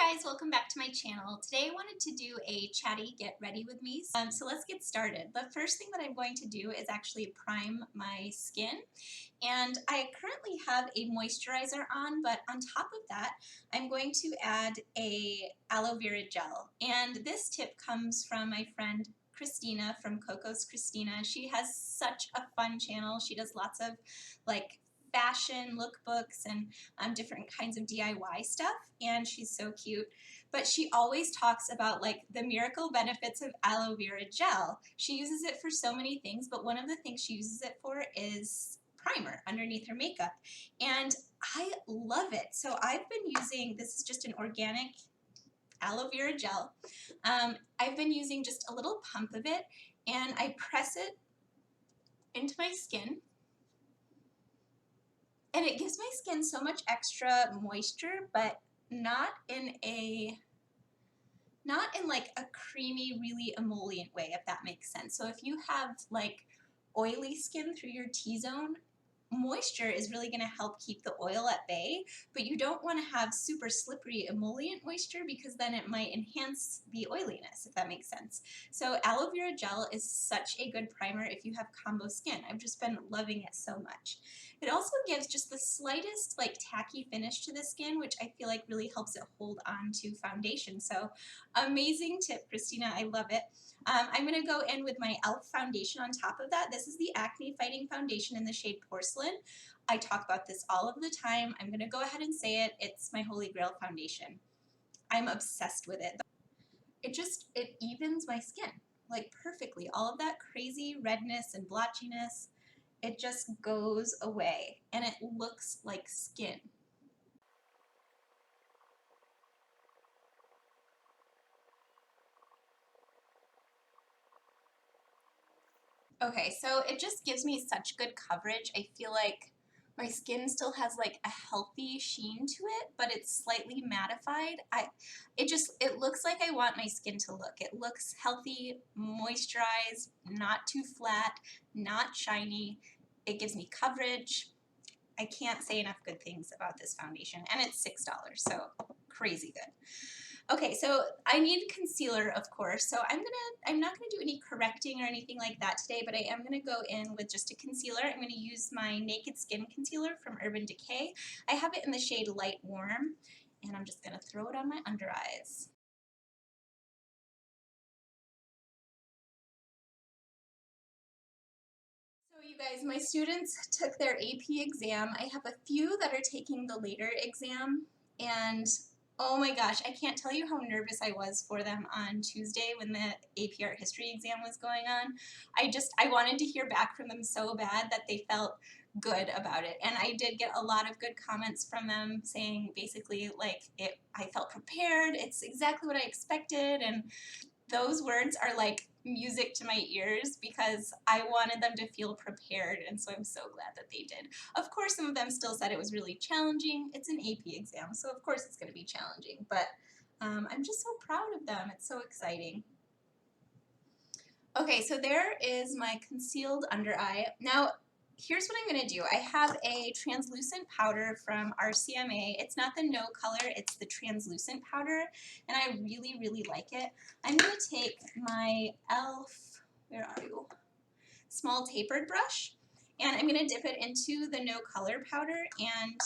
guys, welcome back to my channel. Today I wanted to do a chatty get ready with me. So let's get started. The first thing that I'm going to do is actually prime my skin. And I currently have a moisturizer on, but on top of that, I'm going to add a aloe vera gel. And this tip comes from my friend Christina from Coco's Christina. She has such a fun channel. She does lots of like fashion lookbooks and different kinds of DIY stuff, and she's so cute. But she always talks about like the miracle benefits of aloe vera gel. She uses it for so many things, but one of the things she uses it for is primer underneath her makeup, and I love it. So I've been using, this is just an organic aloe vera gel. I've been using just a little pump of it, and I press it into my skin. And it gives my skin so much extra moisture, but not in like a creamy, really emollient way, if that makes sense. So if you have like oily skin through your T-zone, moisture is really going to help keep the oil at bay, but you don't want to have super slippery emollient moisture because then it might enhance the oiliness, if that makes sense. So aloe vera gel is such a good primer if you have combo skin. I've just been loving it so much. It also gives just the slightest like tacky finish to the skin, which I feel like really helps it hold on to foundation. So amazing tip, Christina. I love it. I'm going to go in with my e.l.f. foundation on top of that. This is the Acne Fighting Foundation in the shade Porcelain. I talk about this all of the time. I'm going to go ahead and say it. It's my holy grail foundation. I'm obsessed with it. It evens my skin like perfectly. All of that crazy redness and blotchiness, it just goes away and it looks like skin. Okay, so it just gives me such good coverage. I feel like my skin still has like a healthy sheen to it, but it's slightly mattified. It looks like I want my skin to look. It looks healthy, moisturized, not too flat, not shiny. It gives me coverage. I can't say enough good things about this foundation, and it's $6, so crazy good. Okay, so I need concealer, of course, so I'm not gonna do any correcting or anything like that today, but I am gonna go in with just a concealer. I'm gonna use my Naked Skin Concealer from Urban Decay. I have it in the shade Light Warm, and I'm just gonna throw it on my under eyes. So you guys, my students took their AP exam. I have a few that are taking the later exam, and oh my gosh, I can't tell you how nervous I was for them on Tuesday when the AP Art History exam was going on. I wanted to hear back from them so bad that they felt good about it. And I did get a lot of good comments from them saying basically like I felt prepared, it's exactly what I expected, and those words are like music to my ears because I wanted them to feel prepared, and so I'm so glad that they did. Of course, some of them still said it was really challenging. It's an AP exam, so of course it's going to be challenging, but I'm just so proud of them. It's so exciting. Okay, so there is my concealed under eye. Now, here's what I'm going to do. I have a translucent powder from RCMA. It's not the no color, it's the translucent powder, and I really, really like it. I'm going to take my e.l.f., where are you? Small tapered brush, and I'm going to dip it into the no color powder and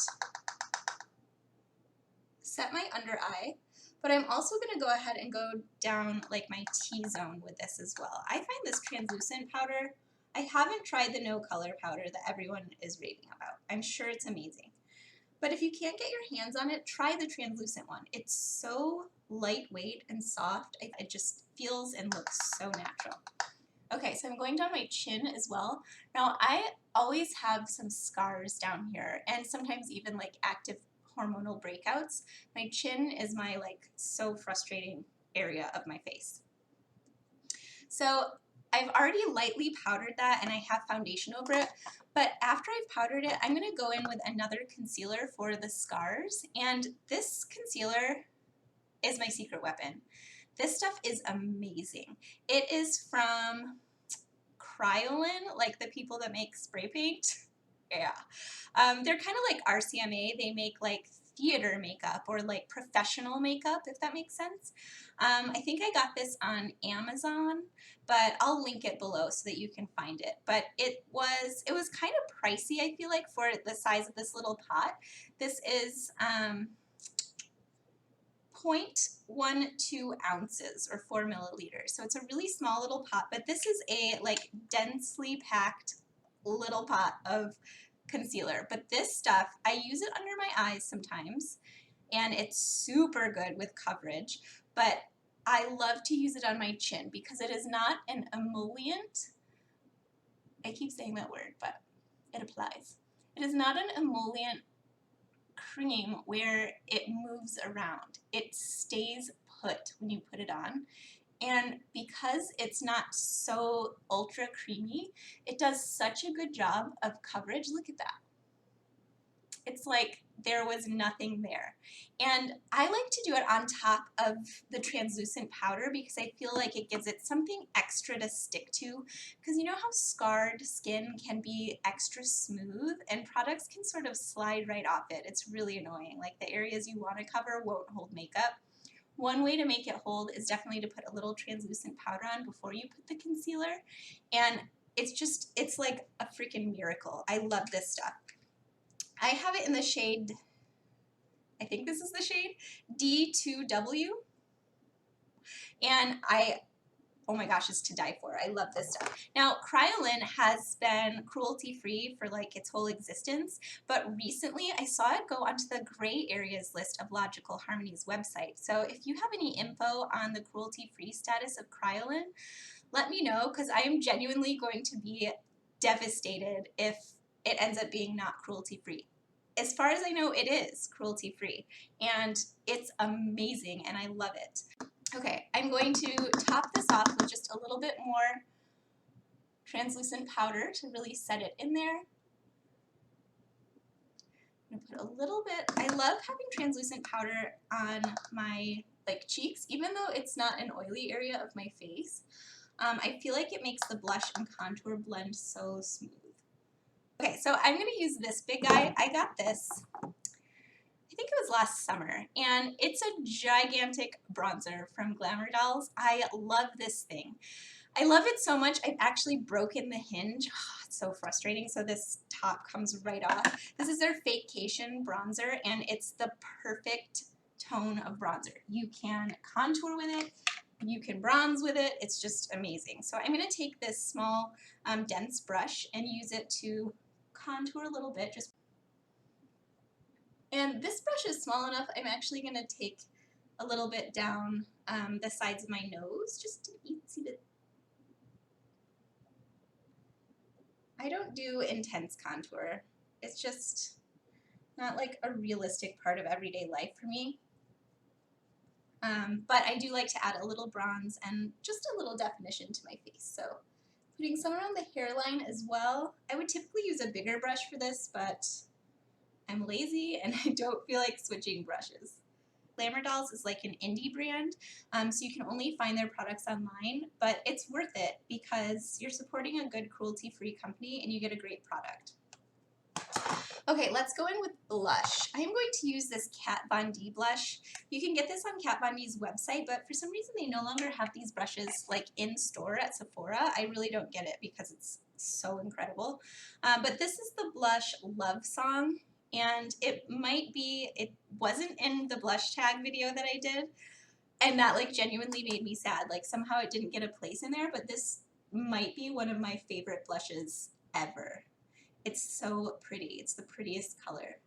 set my under eye. But I'm also going to go ahead and go down like my T-zone with this as well. I find this translucent powder, I haven't tried the no color powder that everyone is raving about. I'm sure it's amazing. But if you can't get your hands on it, try the translucent one. It's so lightweight and soft. It just feels and looks so natural. Okay, so I'm going down my chin as well. Now, I always have some scars down here, and sometimes even like active hormonal breakouts. My chin is my like so frustrating area of my face. So I've already lightly powdered that and I have foundation over it, but after I've powdered it, I'm going to go in with another concealer for the scars, and this concealer is my secret weapon. This stuff is amazing. It is from Cruelty-Free, like the people that make spray paint. Yeah. They're kind of like RCMA. They make like theater makeup or like professional makeup, if that makes sense. I think I got this on Amazon, but I'll link it below so that you can find it. But it was kind of pricey, I feel like, for the size of this little pot. This is 0.12 ounces or 4 milliliters. So it's a really small little pot, but this is a like densely packed little pot of concealer. But this stuff, I use it under my eyes sometimes, and it's super good with coverage, but I love to use it on my chin because it is not an emollient. I keep saying that word, but it applies. It is not an emollient cream where it moves around. It stays put when you put it on. And because it's not so ultra creamy, it does such a good job of coverage. Look at that. It's like there was nothing there. And I like to do it on top of the translucent powder because I feel like it gives it something extra to stick to. Because you know how scarred skin can be extra smooth and products can sort of slide right off it. It's really annoying. Like the areas you want to cover won't hold makeup. One way to make it hold is definitely to put a little translucent powder on before you put the concealer. And it's like a freaking miracle. I love this stuff. I have it in the shade, I think this is the shade, D2W. And oh my gosh, it's to die for. I love this stuff. Now, Cruelty-Free has been cruelty-free for like its whole existence, but recently I saw it go onto the gray areas list of Logical Harmony's website. So if you have any info on the cruelty-free status of Cruelty-Free, let me know, because I am genuinely going to be devastated if it ends up being not cruelty-free. As far as I know, it is cruelty-free, and it's amazing, and I love it. Okay, I'm going to top this off with just a little bit more translucent powder to really set it in there. I'm going to put a little bit, I love having translucent powder on my like cheeks, even though it's not an oily area of my face. I feel like it makes the blush and contour blend so smooth. Okay, so I'm going to use this big guy. I got this, I think it was last summer, and it's a gigantic bronzer from Glamour Dolls. I love this thing. I love it so much, I've actually broken the hinge. Oh, it's so frustrating. So this top comes right off. This is their Fakecation bronzer, and it's the perfect tone of bronzer. You can contour with it. You can bronze with it. It's just amazing. So I'm going to take this small, dense brush and use it to contour a little bit. And this brush is small enough, I'm actually going to take a little bit down the sides of my nose, just to see the. I don't do intense contour. It's just not like a realistic part of everyday life for me. But I do like to add a little bronze and just a little definition to my face. So putting some around the hairline as well. I would typically use a bigger brush for this, but I'm lazy and I don't feel like switching brushes. Glamour Dolls is like an indie brand, so you can only find their products online, but it's worth it because you're supporting a good cruelty-free company and you get a great product. Okay, let's go in with blush. I'm going to use this Kat Von D blush. You can get this on Kat Von D's website, but for some reason they no longer have these brushes like in store at Sephora. I really don't get it because it's so incredible. But this is the blush Love Song, and it wasn't in the blush tag video that I did, and that like genuinely made me sad. Like somehow it didn't get a place in there, but this might be one of my favorite blushes ever. It's so pretty. It's the prettiest color.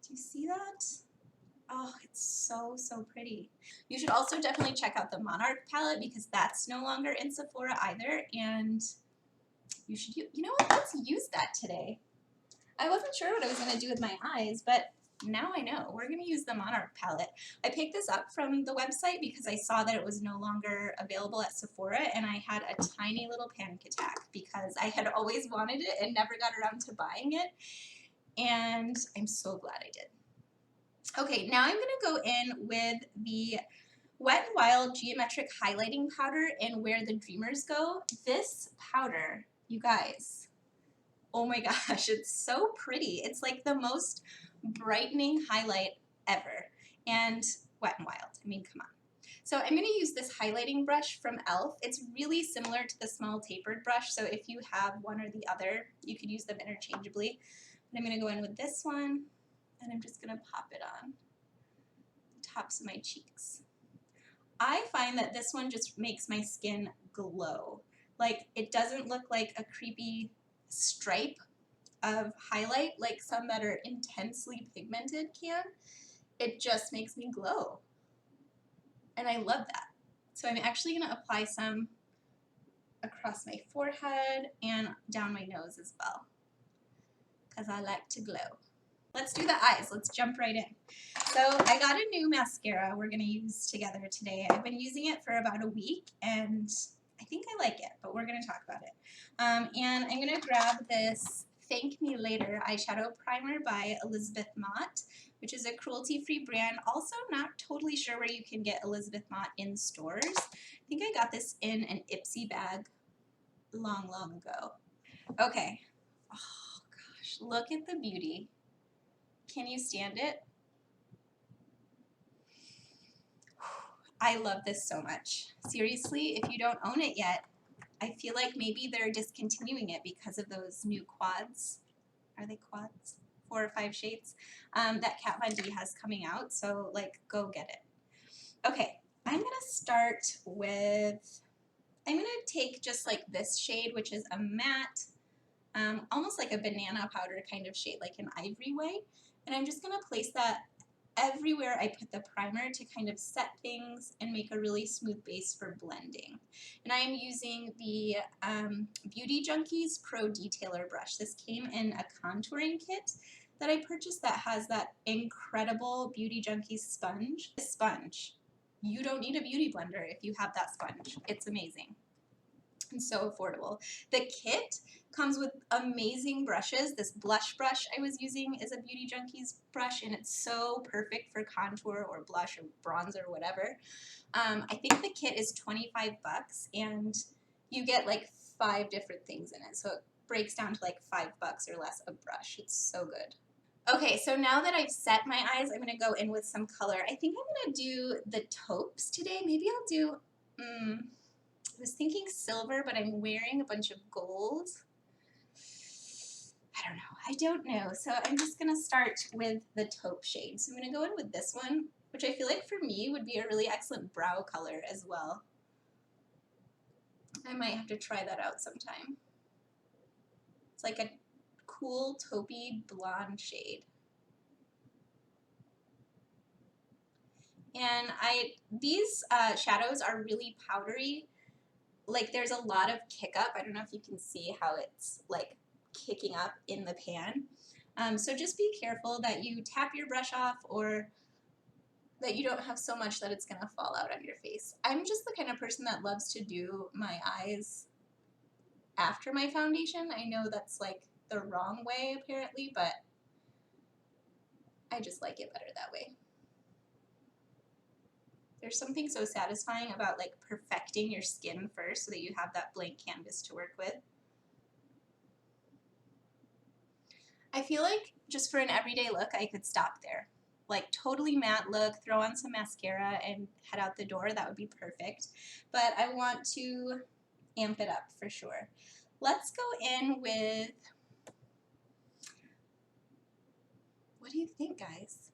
Do you see that? Oh, it's so, so pretty. You should also definitely check out the Monarch palette because that's no longer in Sephora either. And you should, you know what? Let's use that today. I wasn't sure what I was going to do with my eyes, but now I know. We're going to use the Monarch palette. I picked this up from the website because I saw that it was no longer available at Sephora, and I had a tiny little panic attack because I had always wanted it and never got around to buying it, and I'm so glad I did. Okay, now I'm going to go in with the Wet n Wild Geometric Highlighting Powder in Where the Dreamers Go. This powder, you guys, Oh my gosh, it's so pretty. It's like the most brightening highlight ever. And Wet n Wild, I mean, come on. So I'm going to use this highlighting brush from e.l.f. It's really similar to the small tapered brush, so if you have one or the other, you could use them interchangeably. But I'm going to go in with this one, and I'm just going to pop it on the tops of my cheeks. I find that this one just makes my skin glow. Like, it doesn't look like a creepy stripe of highlight like some that are intensely pigmented can. It just makes me glow. And I love that. So I'm actually going to apply some across my forehead and down my nose as well, because I like to glow. Let's do the eyes. Let's jump right in. So I got a new mascara we're going to use together today. I've been using it for about a week, and I think I like it, but we're going to talk about it. And I'm going to grab this Thank Me Later eyeshadow primer by Elizabeth Mott, which is a cruelty-free brand. Also not totally sure where you can get Elizabeth Mott in stores. I think I got this in an Ipsy bag long, long ago. Okay. Oh gosh, look at the beauty. Can you stand it? I love this so much. Seriously, if you don't own it yet, I feel like maybe they're discontinuing it because of those new quads. Are they quads? 4 or 5 shades that Kat Von D has coming out. So, like, go get it. Okay, I'm going to start with, I'm going to take just like this shade, which is a matte, almost like a banana powder kind of shade, like an ivory white. And I'm just going to place that everywhere I put the primer to kind of set things and make a really smooth base for blending. And I am using the Beauty Junkies Pro Detailer brush. This came in a contouring kit that I purchased that has that incredible Beauty Junkies sponge. This sponge, you don't need a beauty blender if you have that sponge. It's amazing and so affordable. The kit comes with amazing brushes. This blush brush I was using is a Beauty Junkies brush, and it's so perfect for contour or blush or bronzer or whatever. I think the kit is 25 bucks, and you get like 5 different things in it, so it breaks down to like $5 or less a brush. It's so good. Okay, so now that I've set my eyes, I'm going to go in with some color. I think I'm going to do the taupes today. Maybe I'll do, I was thinking silver, but I'm wearing a bunch of gold. I don't know. So I'm just going to start with the taupe shade. So I'm going to go in with this one, which I feel like for me would be a really excellent brow color as well. I might have to try that out sometime. It's like a cool taupey blonde shade. And these shadows are really powdery. Like, there's a lot of kick up. I don't know if you can see how it's like kicking up in the pan. So just be careful that you tap your brush off, or that you don't have so much that it's gonna fall out on your face. I'm just the kind of person that loves to do my eyes after my foundation. I know that's like the wrong way apparently, but I just like it better that way. There's something so satisfying about like perfecting your skin first so that you have that blank canvas to work with. I feel like just for an everyday look, I could stop there. Like totally matte look, throw on some mascara and head out the door. That would be perfect. But I want to amp it up for sure. Let's go in with, what do you think, guys?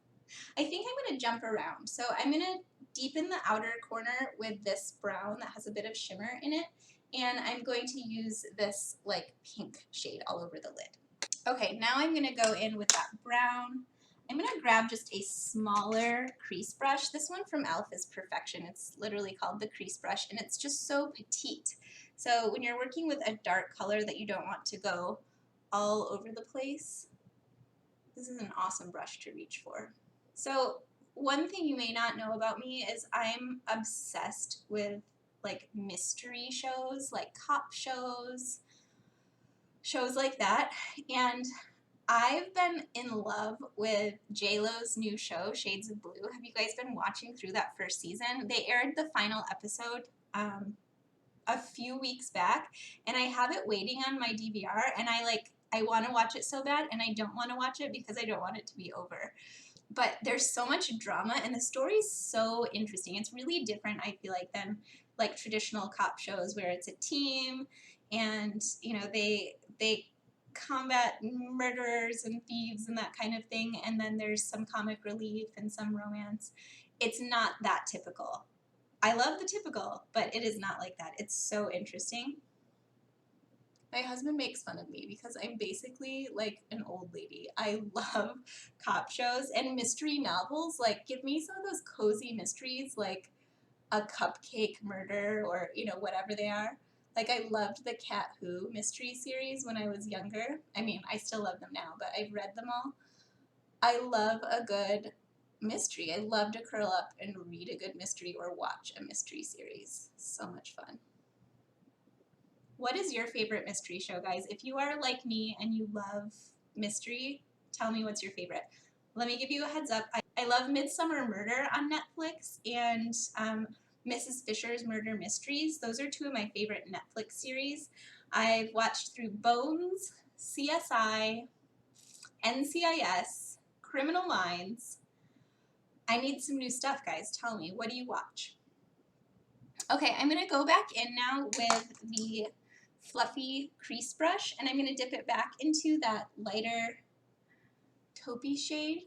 I think I'm going to jump around. So I'm going to deepen the outer corner with this brown that has a bit of shimmer in it. And I'm going to use this like pink shade all over the lid. Okay, now I'm going to go in with that brown. I'm going to grab just a smaller crease brush. This one from e.l.f. is perfection. It's literally called the crease brush, and it's just so petite. So when you're working with a dark color that you don't want to go all over the place, this is an awesome brush to reach for. So one thing you may not know about me is I'm obsessed with like mystery shows, like cop shows, shows like that. And I've been in love with J.Lo's new show, Shades of Blue. Have you guys been watching through that first season? They aired the final episode a few weeks back, and I have it waiting on my DVR, and I want to watch it so bad, and I don't want to watch it because I don't want it to be over. But there's so much drama, and the story's so interesting. It's really different, I feel like, than like traditional cop shows where it's a team, and you know they combat murderers and thieves and that kind of thing, and then there's some comic relief and some romance. It's not that typical. I love the typical, but it is not like that. It's so interesting. My husband makes fun of me because I'm basically like an old lady. I love cop shows and mystery novels. Like, give me some of those cozy mysteries, like A Cupcake Murder or, you know, whatever they are. Like, I loved the Cat Who mystery series when I was younger. I mean, I still love them now, but I've read them all. I love a good mystery. I love to curl up and read a good mystery or watch a mystery series. So much fun. What is your favorite mystery show, guys? If you are like me and you love mystery, tell me what's your favorite. Let me give you a heads up. I love Midsummer Murder on Netflix and Mrs. Fisher's Murder Mysteries. Those are two of my favorite Netflix series. I've watched through Bones, CSI, NCIS, Criminal Minds. I need some new stuff, guys. Tell me, what do you watch? Okay, I'm going to go back in now with the fluffy crease brush, and I'm going to dip it back into that lighter taupey shade,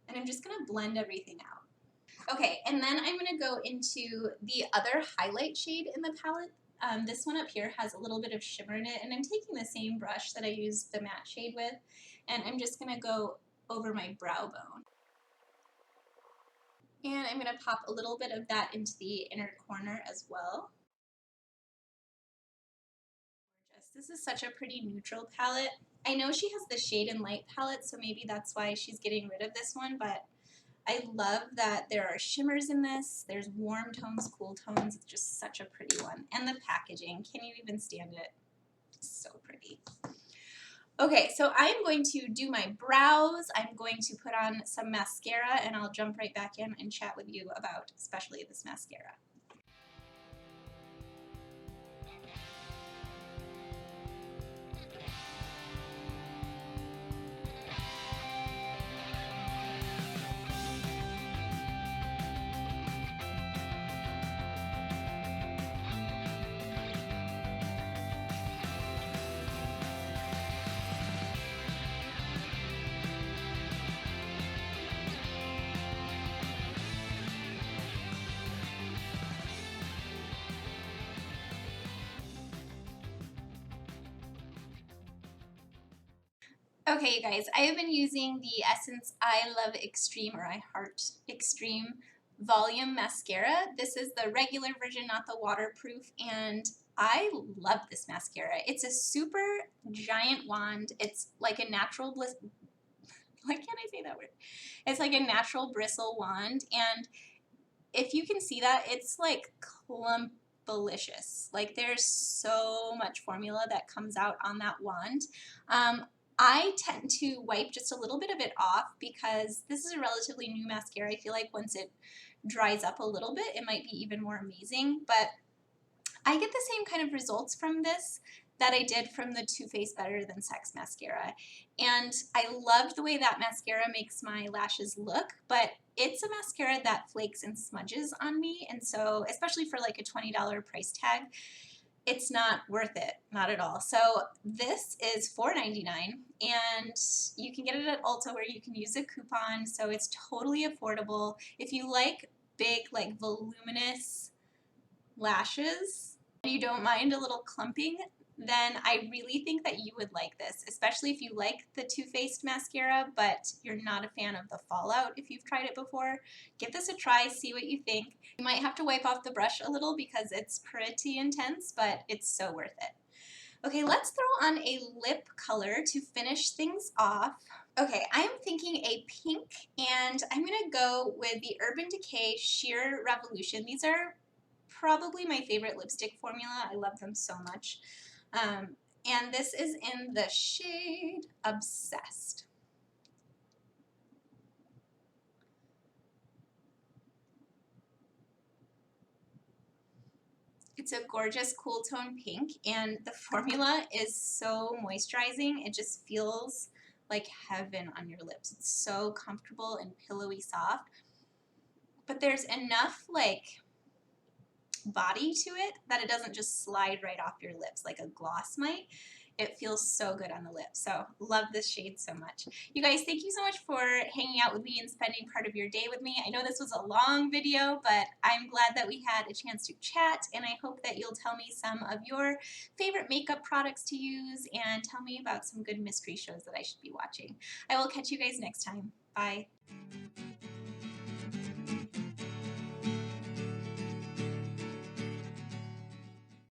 and I'm just going to blend everything out. Okay, and then I'm going to go into the other highlight shade in the palette. This one up here has a little bit of shimmer in it, and I'm taking the same brush that I used the matte shade with, and I'm just going to go over my brow bone. And I'm going to pop a little bit of that into the inner corner as well. This is such a pretty neutral palette. I know she has the Shade and Light palette, so maybe that's why she's getting rid of this one, but I love that there are shimmers in this. There's warm tones, cool tones. It's just such a pretty one. And the packaging, can you even stand it? So pretty. Okay, so I'm going to do my brows. I'm going to put on some mascara, and I'll jump right back in and chat with you about especially this mascara. Okay, you guys, I have been using the Essence I Love Extreme, or I Heart Extreme Volume Mascara. This is the regular version, not the waterproof, and I love this mascara. It's a super giant wand. It's like a natural why can't I say that word? It's like a natural bristle wand, and if you can see that, it's like clumpalicious. Like, there's so much formula that comes out on that wand. I tend to wipe just a little bit of it off because this is a relatively new mascara. I feel like once it dries up a little bit, it might be even more amazing. But I get the same kind of results from this that I did from the Too Faced Better Than Sex mascara. And I loved the way that mascara makes my lashes look, but it's a mascara that flakes and smudges on me. And so, especially for like a $20 price tag, it's not worth it, not at all. So this is $4.99, and you can get it at Ulta where you can use a coupon, so it's totally affordable. If you like big, like voluminous lashes, and you don't mind a little clumping, then I really think that you would like this, especially if you like the Too Faced mascara, but you're not a fan of the fallout if you've tried it before. Give this a try, see what you think. You might have to wipe off the brush a little because it's pretty intense, but it's so worth it. Okay, let's throw on a lip color to finish things off. Okay, I'm thinking a pink, and I'm gonna go with the Urban Decay Sheer Revolution. These are probably my favorite lipstick formula. I love them so much. And this is in the shade Obsessed. It's a gorgeous cool tone pink, and the formula is so moisturizing. It just feels like heaven on your lips. It's so comfortable and pillowy soft, but there's enough like body to it that it doesn't just slide right off your lips like a gloss might. It feels so good on the lips. So love this shade so much. You guys, thank you so much for hanging out with me and spending part of your day with me. I know this was a long video, but I'm glad that we had a chance to chat, and I hope that you'll tell me some of your favorite makeup products to use and tell me about some good mystery shows that I should be watching. I will catch you guys next time. Bye.